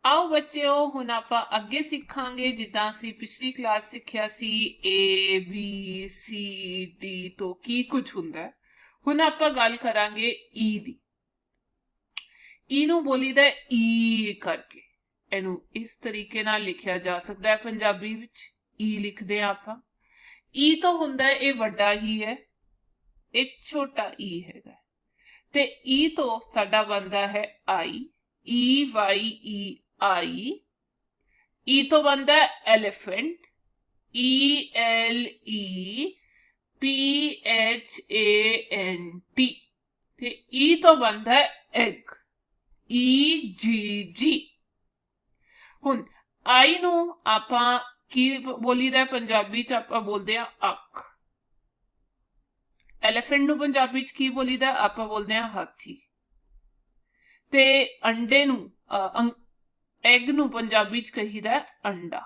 आओ बच्चों हुण आपां अगे सिखांगे जिद्दां असीं पिछली क्लास सिੱਖਿਆ ਸੀ ए बी सी डी तो की कुछ हुंदा है। हुण आपां गल करांगे ई दी। ई नूं बोलीदा ई करके। ਇਹਨੂੰ ਇਸ ਤਰੀਕੇ ਨਾਲ ਲਿਖਿਆ ਜਾ ਸਕਦਾ ਹੈ ਪੰਜਾਬੀ ਵਿੱਚ। ਈ ਲਿਖਦੇ ਆ ਆਪਾਂ। ਈ ਤੋਂ ਹੁੰਦਾ ਹੈ ਇਹ ਵੱਡਾ ਹੀ ਹੈ, ਇੱਕ ਛੋਟਾ ਈ ਹੈਗਾ ਤੇ ਈ ਤੋਂ ਸਾਡਾ ਬਣਦਾ ਹੈ ਆਈ। ਈ ਵਾਈ ਈ आई। ई तो बनता है elephant. E L E P H A N T. E तो बनता है एग। ई जी जी। हुण आई नू आपां की बोलीदा पंजाबी च आपां बोलदे आ अख। एलिफेंट नू पंजाबी च की बोलीदा आपां बोलदे आ हाथी। ते अंडे नू एग नू पंजाबी च कहीदा अंडा।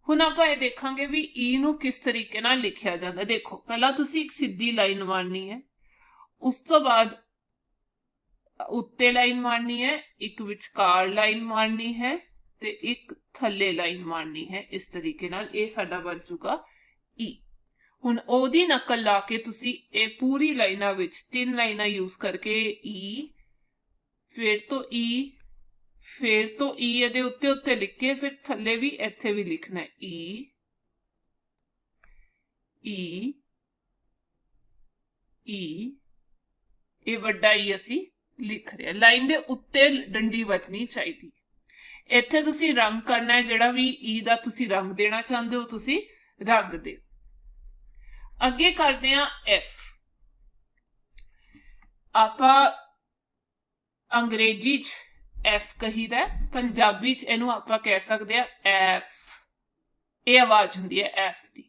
हुण आपां ये देखांगे भी ई नू किस तरीके नाल लिखिया जांदा। देखो पहला तुसी एक सीधी लाइन मारनी है, उस तो बाद उत्ते लाइन मारनी है, एक विचकार लाइन मारनी है ते एक थल्ले लाइन मारनी है। इस तरीके नाल ये साडा बन चुका ई। हुण ओदी नकल ला के तुसी ये पूरी लाइनां विच 3 लाइनां यूज करके ई फिर तो ई फिर तो ई ਇਹਦੇ ਉੱਤੇ ਉੱਤੇ ਲਿਖ ਕੇ ਫਿਰ ਥੱਲੇ ਵੀ ਇੱਥੇ ਵੀ ਲਿਖਣਾ ਹੈ ਈ ਈ ਈ। ਇਹ ਵੱਡਾ ਈ ਅਸੀਂ ਲਿਖ ਰਹੇ ਹਾਂ। ਲਾਈਨ ਦੇ ਉੱਤੇ ਡੰਡੀ ਵੱਜਣੀ ਚਾਹੀਦੀ। ਇੱਥੇ ਤੁਸੀਂ ਰੰਗ ਕਰਨਾ ਹੈ, ਜਿਹੜਾ ਵੀ ਈ ਦਾ ਤੁਸੀਂ ਰੰਗ ਦੇਣਾ ਚਾਹੁੰਦੇ ਹੋ ਤੁਸੀਂ ਰੰਗ ਦਿਓ। ਅੱਗੇ ਕਰਦੇ ਹਾਂ ਐਫ। ਆਪਾਂ अंग्रेजी च एफ कहीदा, पंजाबी च इहनूं आपां कह सकदे आ एफ। ये आवाज हुंदी है एफ दी।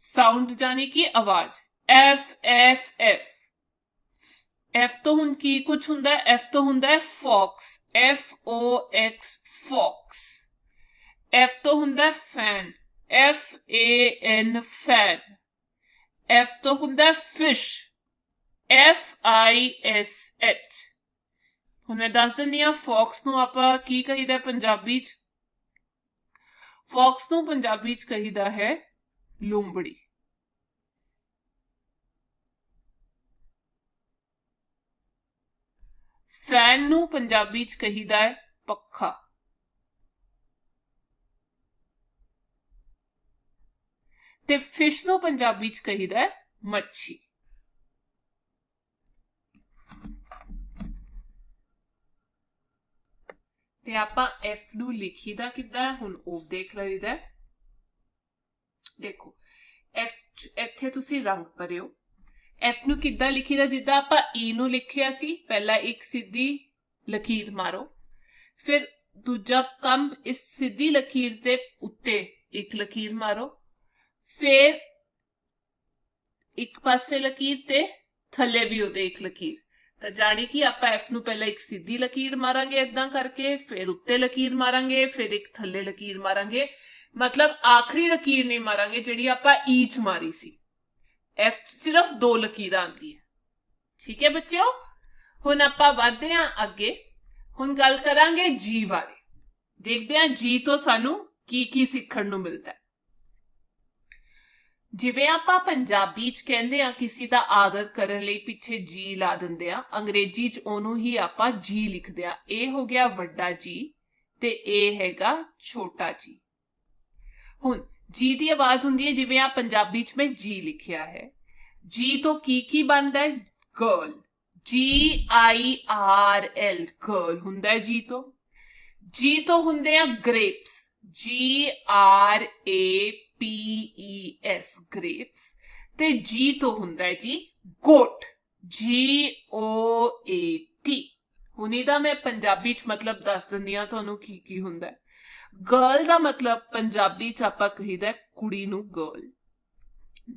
साउंड जानी कि आवाज। F F F. एफ तो हुण की कुछ हुंदा है? एफ तो हुंदा है fox. F O X fox. F तो हुंदा है fan. F A N fan. F तो हुंदा है फिश। FIS H. हुण मैं दस दिंदी हां फॉक्स नूं आपां की कहीदा पंजाबी च। फॉक्स नूं पंजाबी च कहीदा है लूंबड़ी। फैन नूं पंजाबी च कहीदा है पक्खा। ते फिश नूं पंजाबी च कहीदा है मच्छी। ਤੇ ਆਪਾਂ ਐਫ ਨੂੰ ਲਿਖੀਦਾ ਕਿੱਦਾਂ ਹੁਣ ਉਹ ਦੇਖ ਲਈਦਾ। ਦੇਖੋ ਐਫ ਇੱਥੇ ਤੁਸੀਂ ਰੰਗ ਭਰਿਓ। ਐਫ ਨੂੰ ਕਿੱਦਾਂ ਲਿਖੀਦਾ? ਜਿੱਦਾਂ ਆਪਾਂ ਈ ਨੂੰ ਲਿਖਿਆ ਸੀ, ਪਹਿਲਾਂ ਇੱਕ ਸਿੱਧੀ ਲਕੀਰ ਮਾਰੋ, ਫਿਰ ਦੂਜਾ ਕੰਬ ਇਸ ਸਿੱਧੀ ਲਕੀਰ ਦੇ ਉੱਤੇ ਇੱਕ ਲਕੀਰ ਮਾਰੋ, ਫਿਰ ਇੱਕ ਪਾਸੇ ਲਕੀਰ ਤੇ ਥੱਲੇ ਵੀ ਉਹਦੇ ਇੱਕ ਲਕੀਰ। ਤਾਂ ਜਾਣੀ ਕਿ ਆਪਾਂ ਐਫ ਨੂੰ ਪਹਿਲਾਂ ਇੱਕ ਸਿੱਧੀ ਲਕੀਰ ਮਾਰਾਂਗੇ ਇਦਾਂ ਕਰਕੇ, ਫਿਰ ਉੱਤੇ ਲਕੀਰ ਮਾਰਾਂਗੇ, ਫਿਰ ਇੱਕ ਥੱਲੇ ਲਕੀਰ ਮਾਰਾਂਗੇ। ਮਤਲਬ ਆਖਰੀ ਲਕੀਰ ਨਹੀਂ ਮਾਰਾਂਗੇ ਜਿਹੜੀ ਆਪਾਂ ਈ ਚ ਮਾਰੀ ਸੀ। ਐਫ ਚ ਸਿਰਫ 2 ਲਕੀਰਾਂ ਆਉਂਦੀ ਹੈ। ਠੀਕ ਹੈ ਬੱਚਿਓ। ਹੁਣ ਆਪਾਂ ਵਧਦੇ ਹਾਂ ਅੱਗੇ। ਹੁਣ ਗੱਲ ਕਰਾਂਗੇ ਜੀ ਬਾਰੇ। ਦੇਖਦੇ ਹਾਂ ਜੀ ਤੋਂ ਸਾਨੂੰ ਕੀ ਕੀ ਸਿੱਖਣ ਨੂੰ ਮਿਲਦਾ ਹੈ। ਜਿਵੇਂ ਆਪਾਂ ਪੰਜਾਬੀ ਚ ਕਹਿੰਦੇ ਆ ਕਿਸੇ ਦਾ ਆਦਰ ਕਰਨ ਲਈ ਪਿੱਛੇ ਜੀ ਲਾ ਦਿੰਦੇ ਆ, ਅੰਗਰੇਜ਼ੀ ਚ ਉਹਨੂੰ ਹੀ ਆਪਾਂ ਜੀ ਲਿਖਦੇ ਆ। ਇਹ ਹੋ ਗਿਆ ਵੱਡਾ ਜੀ ਤੇ ਇਹ ਹੈਗਾ ਛੋਟਾ ਜੀ। ਹੁਣ ਜੀ ਦੀ ਆਵਾਜ਼ ਹੁੰਦੀ ਹੈ ਜਿਵੇਂ ਆ ਪੰਜਾਬੀ ਚ ਮੈਂ ਜੀ ਲਿਖਿਆ ਹੈ। ਜੀ ਤੋਂ ਕੀ ਬਣਦਾ ਹੈ? ਗਰਲ। GIRL ਗਰਲ ਹੁੰਦਾ ਹੈ ਜੀ ਤੋਂ। ਜੀ ਤੋਂ ਹੁੰਦੇ ਆ ਗ੍ਰੇਪਸ। GRAPES grapes। ਤੇ ਜੀ ਤੋਂ ਹੁੰਦਾ ਹੈ ਜੀ goat। GOAT। ਹੁਣ ਇਹਦਾ ਮੈਂ ਪੰਜਾਬੀ ਚ ਮਤਲਬ ਦੱਸ ਦਿੰਦੀ ਆ ਤੁਹਾਨੂੰ ਕੀ ਹੁੰਦਾ ਹੈ। ਗਰਲ ਦਾ ਮਤਲਬ ਪੰਜਾਬੀ ਚ ਆਪਾਂ ਕਹੀਦਾ ਕੁੜੀ ਨੂੰ ਗਰਲ।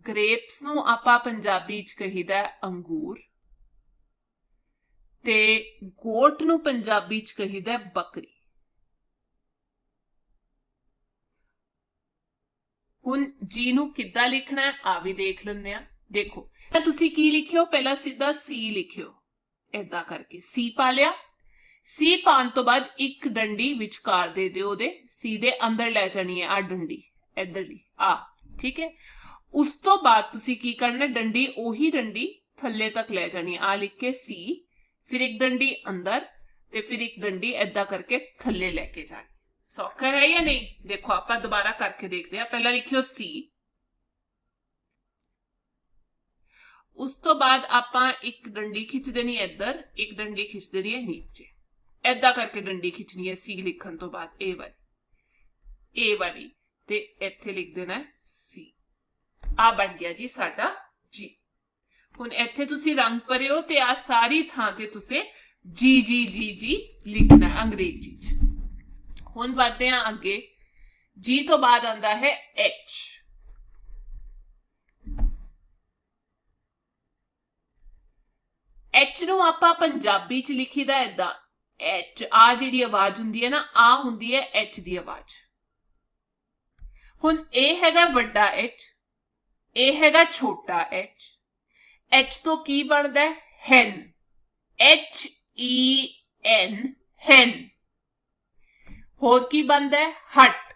ਗ੍ਰੇਪਸ ਨੂੰ ਆਪਾਂ ਪੰਜਾਬੀ ਚ ਕਹੀਦਾ ਅੰਗੂਰ ਤੇ ਗੋਟ ਨੂੰ ਪੰਜਾਬੀ ਚ ਕਹੀਦਾ ਬੱਕਰੀ। ਹੁਣ ਜੀ ਨੂੰ ਕਿੱਦਾਂ ਲਿਖਣਾ ਆ ਵੀ ਦੇਖ ਲੈਂਦੇ ਆ। ਦੇਖੋ ਤੁਸੀਂ ਕੀ ਲਿਖਿਓ? ਪਹਿਲਾਂ ਸਿੱਧਾ ਸੀ ਲਿਖਿਓ। ऐदा करके सी पा लिया। सी पाने तो बाद एक डंडी विचकार दे दिओ, ओदे सी दे अंदर लै जानी है आ डंडी इधरली आ, ठीक है। उस तो बाद तुसी की करना, डंडी ओही डंडी थल्ले तक ले जानी है, आ लिख के सी, फिर एक डंडी अंदर ते फिर एक डंडी ऐदा करके थल्ले लेके जानी। सौखा है या नहीं? देखो आप दोबारा करके देखते हैं। पहला लिखियो सी, उस तो बाद आप एक डंडी खिंच देनी है इधर, एक डंडी खिंच देनी है नीचे, ऐदा करके डंडी खिंचनी है सी लिखन तो बाद ए वाली ते इत्थे लिख देना है सी। आ बन गया जी साडा जी। हुण इत्थे तुसी रंग भरियो ते आ सारी थां ते तुसे जी जी जी जी लिखना है अंग्रेजी च। हुण वधदे हां अगे। जी तो बाद आंदा है एच। एच नूं आपां पंजाबी च लिखीदा ऐदा एच, आ जिहड़ी आवाज हुंदी है ना, आ हुंदी है एच दी आवाज। हुण ए हैगा वड्डा एच, ए हैगा छोटा एच। एच तो की बनदा है हैन, एच ई एन हैन। होर की बनदा है hut,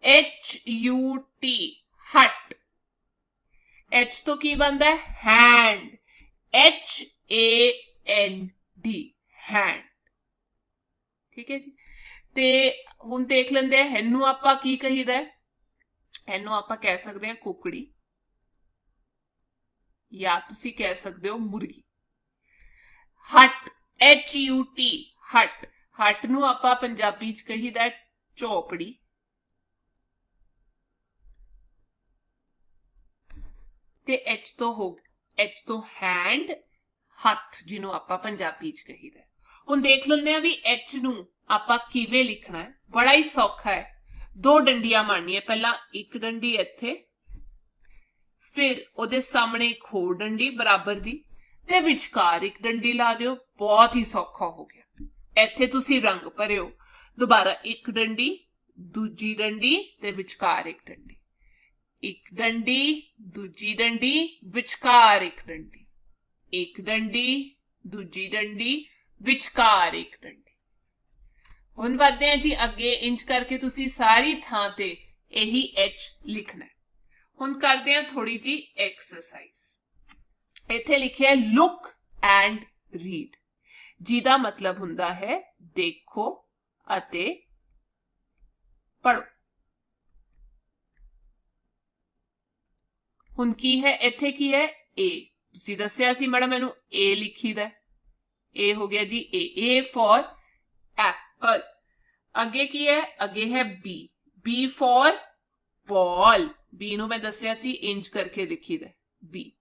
H U T hut. H तो की बनदा है hand, H A N D hand, ठीक है जी। ते हुण देख लेंदे हैं हैनू आपां की कहीदा है। हैनू आपां कह सकते हैं कुकड़ी, या तुसी कह सकते हो मुर्गी। हट, एच यू टी हट। हट नू आपां पंजाबी च कहीदा है झोपड़ी। ते एच तो हैंड, हथ जिन्हों आपां पंजाबी च कहीदा है। हुण देख लेंदे हैं भी एच नू आपां किवें लिखना है। बड़ा ही सौखा है। दो डंडियां मारनियां, पहला एक डंडी इत्थे, फिर ओदे सामने एक होर डंडी बराबर दी ते विचकार एक डंडी ला दिओ। बहुत ही सौखा हो गया। इत्थे तुसी रंग भरिओ। दोबारा एक डंडी, दूजी डंडी ते विचकार एक डंडी, एक डंडी, दूजी डंडी, विचकार एक डंडी, एक डंडी, दूजी डंडी, विचकार एक डंडी। हुण वधदे हां जी अगे। इंज करके तुसी सारी थां ते यही एच लिखना है। हुण करते हैं थोड़ी जी एक्सरसाइज। इत्थे लिखिया है लुक एंड रीड, जिहदा मतलब हुंदा है देखो अते पढ़ो। हुण की है इत्थे की है ए। तुसी दस्सिया सी मैडम मैनू ए लिखीदा है, ए हो गया जी ए फॉर एप्पल। अगे की है, अगे है B, B for ball. B नू मैं दस्सिया सी इंज करके लिखीदा है B.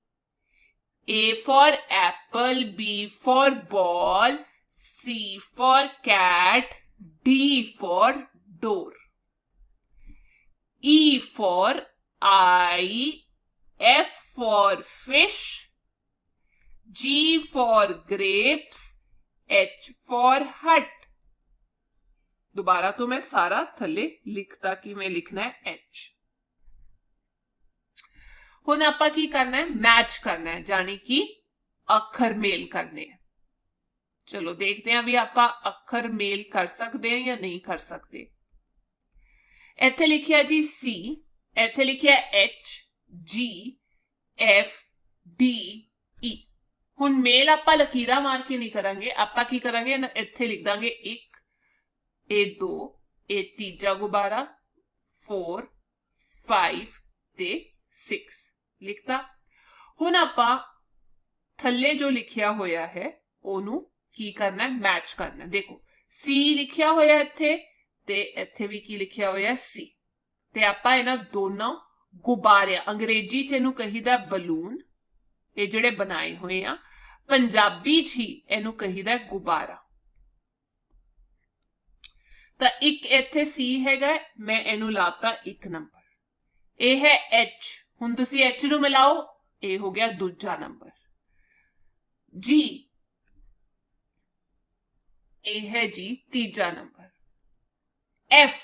A for apple, B for ball, C for cat, D for door, E for eye, F for fish, G for grapes, H for hut. दोबारा तो मैं सारा थले लिखता कि मैं लिखना है एच। हुण आपां की करना है, मैच करना है, जानी कि अखर मेल करने हैं। चलो देखते हैं भी आपां अखर मेल कर सकते हैं या नहीं कर सकते। इत्थे लिखिया जी सी, इत्थे लिखिया एच, जी, एफ, डी, ई। हुण मेल आपां लकीरां मार के नहीं करांगे। आपां की करांगे, इत्थे लिख दांगे एक, ए दो, ए तीजा गुब्बारा, 4, 5 ते 6 लिखता। हुण आपां थल्ले जो लिखिया होया है ओनू की करना है, मैच करना है। देखो सी लिखिया होया इत्थे ते इत्थे भी की लिखिया होया सी, ते आपां इन्हां दोनों गुब्बारे, अंग्रेजी च इनू कहीदा बलून, ये जिहड़े बनाए हुए आ, पंजाबी च ही इनू कहीदा गुब्बारा। तो एक इत्थे सी हैगा, मैं इनू लाता 1 नंबर। ए है एच, हुण तुसी एच नू मिलाओ, ए हो गया दूजा नंबर। जी, ए है जी तीजा नंबर। एफ,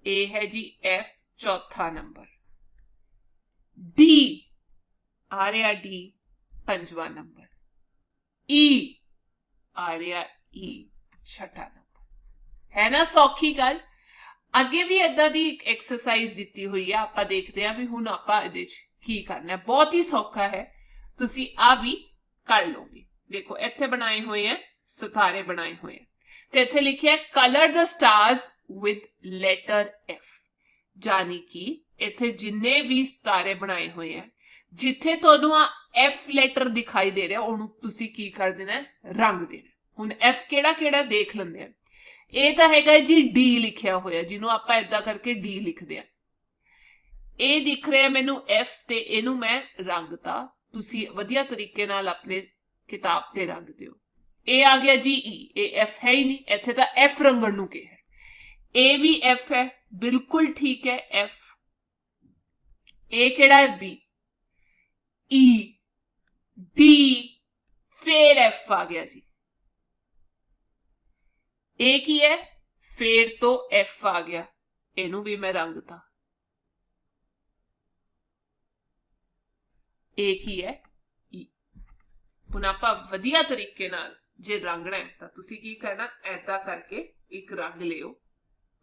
ए है जी एफ चौथा नंबर। डी, आ रहा डी 5वां नंबर। ई, आ रहा ई छठा नंबर। है ना सौखी गल। ਅੱਗੇ ਵੀ ਇਦਾਂ ਦੀ ਇੱਕ ਐਕਸਰਸਾਈਜ਼ ਦਿੱਤੀ ਹੋਈ ਹੈ, ਆਪਾਂ ਦੇਖਦੇ ਹਾਂ ਵੀ ਹੁਣ ਆਪਾਂ ਇਹਦੇ 'ਚ ਕੀ ਕਰਨਾ। ਬਹੁਤ ਹੀ ਸੌਖਾ ਹੈ, ਤੁਸੀਂ ਆ ਵੀ ਕਰ ਲਓਗੇ। ਦੇਖੋ ਇੱਥੇ ਬਣਾਏ ਹੋਏ ਹੈ ਸਿਤਾਰੇ ਬਣਾਏ ਹੋਏ ਹੈ ਤੇ ਇੱਥੇ ਲਿਖਿਆ colour the stars with letter F, ਜਾਨੀ ਕਿ ਇੱਥੇ ਜਿੰਨੇ ਵੀ ਸਿਤਾਰੇ ਬਣਾਏ ਹੋਏ ਹੈ ਜਿੱਥੇ ਤੁਹਾਨੂੰ ਆ ਐਫ ਲੈਟਰ ਦਿਖਾਈ ਦੇ ਰਿਹਾ ਉਹਨੂੰ ਤੁਸੀਂ ਕੀ ਕਰ ਦੇਣਾ, ਰੰਗ ਦੇਣਾ। ਹੁਣ ਐਫ ਕਿਹੜਾ ਕਿਹੜਾ ਦੇਖ ਲੈਂਦੇ ਆ। ਇਹ ਤਾਂ ਹੈਗਾ ਜੀ ਡੀ ਲਿਖਿਆ ਹੋਇਆ, ਜਿਹਨੂੰ ਆਪਾਂ ਏਦਾਂ ਕਰਕੇ ਡੀ ਲਿਖਦੇ ਆ। ਇਹ ਦਿਖ ਰਿਹਾ ਮੈਨੂੰ ਐਫ ਤੇ ਇਹਨੂੰ ਮੈਂ ਰੰਗਤਾ। ਤੁਸੀਂ ਵਧੀਆ ਤਰੀਕੇ ਨਾਲ ਆਪਣੇ ਕਿਤਾਬ ਤੇ ਰੰਗ ਦਿਓ। ਇਹ ਆ ਗਿਆ ਜੀ ਈ, ਇਹ ਐਫ ਹੈ ਹੀ ਨਹੀਂ, ਇੱਥੇ ਤਾਂ ਐਫ ਰੰਗਣ ਨੂੰ ਕਿਹਾ। ਇਹ ਵੀ ਐਫ ਹੈ, ਬਿਲਕੁਲ ਠੀਕ ਹੈ ਐਫ। ਇਹ ਕਿਹੜਾ ਹੈ ਬੀ, ਈ, ਡੀ, ਫਿਰ ਐਫ ਆ ਗਿਆ ਜੀ। ਇਹ ਕੀ ਹੈ, ਫੇਰ ਤੋਂ ਐਫ ਆ ਗਿਆ, ਇਹਨੂੰ ਵੀ ਮੈਂ ਰੰਗਤਾ। ਇਹ ਕੀ ਹੈ ਈ। ਹੁਣ ਆਪਾਂ ਵਧੀਆ ਤਰੀਕੇ ਨਾਲ ਜੇ ਰੰਗਣਾ ਹੈ ਤਾਂ ਤੁਸੀਂ ਕੀ ਕਰਨਾ, ਐਦਾਂ ਕਰਕੇ ਇੱਕ ਰੰਗ ਲਿਓ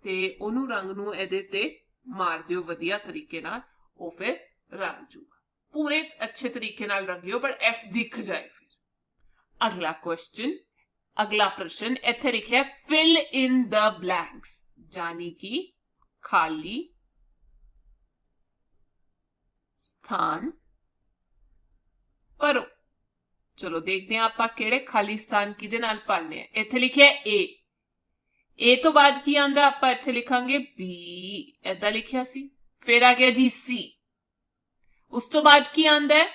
ਤੇ ਉਹਨੂੰ ਰੰਗ ਨੂੰ ਇਹਦੇ ਤੇ ਮਾਰ ਦਿਓ ਵਧੀਆ ਤਰੀਕੇ ਨਾਲ, ਉਹ ਫਿਰ ਰੰਗ ਜੂਗਾ। ਪੂਰੇ ਅੱਛੇ ਤਰੀਕੇ ਨਾਲ ਰੰਗਿਓ ਪਰ ਐਫ ਦਿਖ ਜਾਏ ਫਿਰ। ਅਗਲਾ ਕੁਐਸਚਨ, अगला प्रश्न इत्थे लिखा है फिल इन द ब्लैंक्स, यानी कि खाली स्थान भरो। चलो देखते हैं आप केड़े खाली स्थान किदे नाल भरने हैं। इत्थे लिखा है ए तो बाद की आंदा, आप इत्थे लिखांगे बी, ऐदा लिखिया सी। फिर आ गया जी सी, उस तो बाद की आंदा है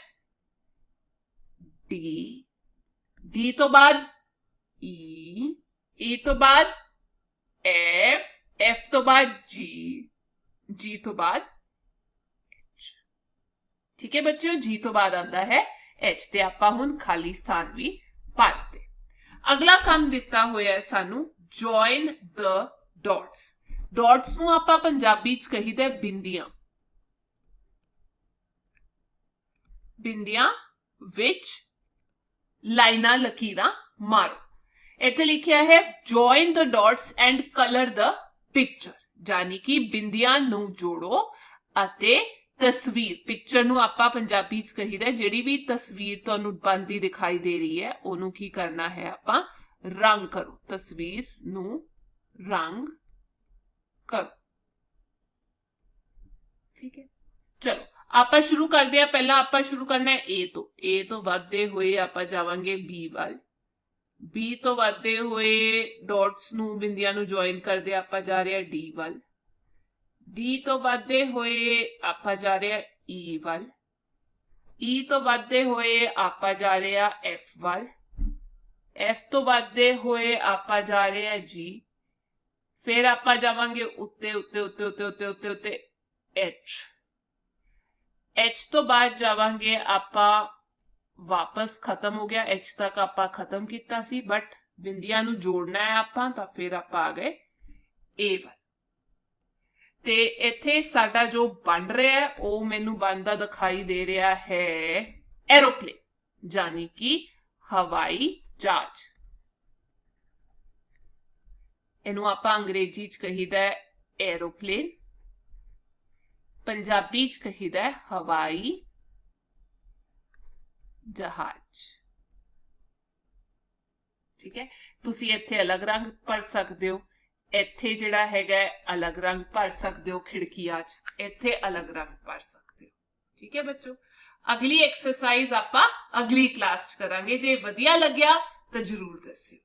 डी, डी तो बाद ई तो बाद एफ, एफ तो बाद जी, जी तो बाद एच। ठीक है बच्चों, जी तो बाद आता है एच ते आपां हुण खाली स्थान भी भरते। अगला काम दिता होया है सानू जॉइन द डॉट्स। डॉट्स नू आपां पंजाबी च कहीदा बिंदियां, बिंदियां विच लाइना लकीरां मारो। इत्थे लिखिया है join the dots and colour the picture, यानी कि बिंदियां नू जोड़ो अते तस्वीर, पिक्चर नू आपां पंजाबी च कहीदा जिहड़ी भी तस्वीर तुहानू बनदी दिखाई दे रही है ओनू की करना है आपां रंग करो, तस्वीर नू रंग करो। ठीक है, चलो आपां शुरू करदे आ। पहला आपां शुरू करना है ए तो वधदे होए आपां जावांगे बी वाल, बी तो वधदे होए डॉट्स नू बिंदियां नू ज्वाइन करदे आपां जा रहे डी वाल, डी तो वधदे होए आपां जा रहे ई वाल, ई तो वधदे होए आपां जा रहे एफ वाल, एफ तो वधदे होए आपां जा रहे जी, फिर आपां जावांगे उत्ते उत्ते उत्ते उत्ते उत्ते उत्ते उत्ते एच, एच तो बाद जावांगे आपां वापस खत्म हो गया एच तक आपां खत्म किया सी, बट बिंदियां नू जोड़ना है आपां तां फिर आपां आ गए ए वाल। ते इत्थे साडा जो बन रहा है वो मैनू बनदा दिखाई दे रहा है एरोप्लेन, यानी कि हवाई जहाज। इनू आपां अंग्रेजी च कहीदा है एरोप्लेन, पंजाबी च कहीदा है हवाई जहाज। ठीक है, तुसी इत्थे अलग रंग भर सकते हो, इत्थे जिहड़ा हैगा अलग रंग भर सकते हो, खिड़कियां च इत्थे अलग रंग भर सकते हो। ठीक है बच्चों, अगली एक्सरसाइज आपां अगली क्लास च करांगे। जे वधिया लग्या तो जरूर दस्सिओ।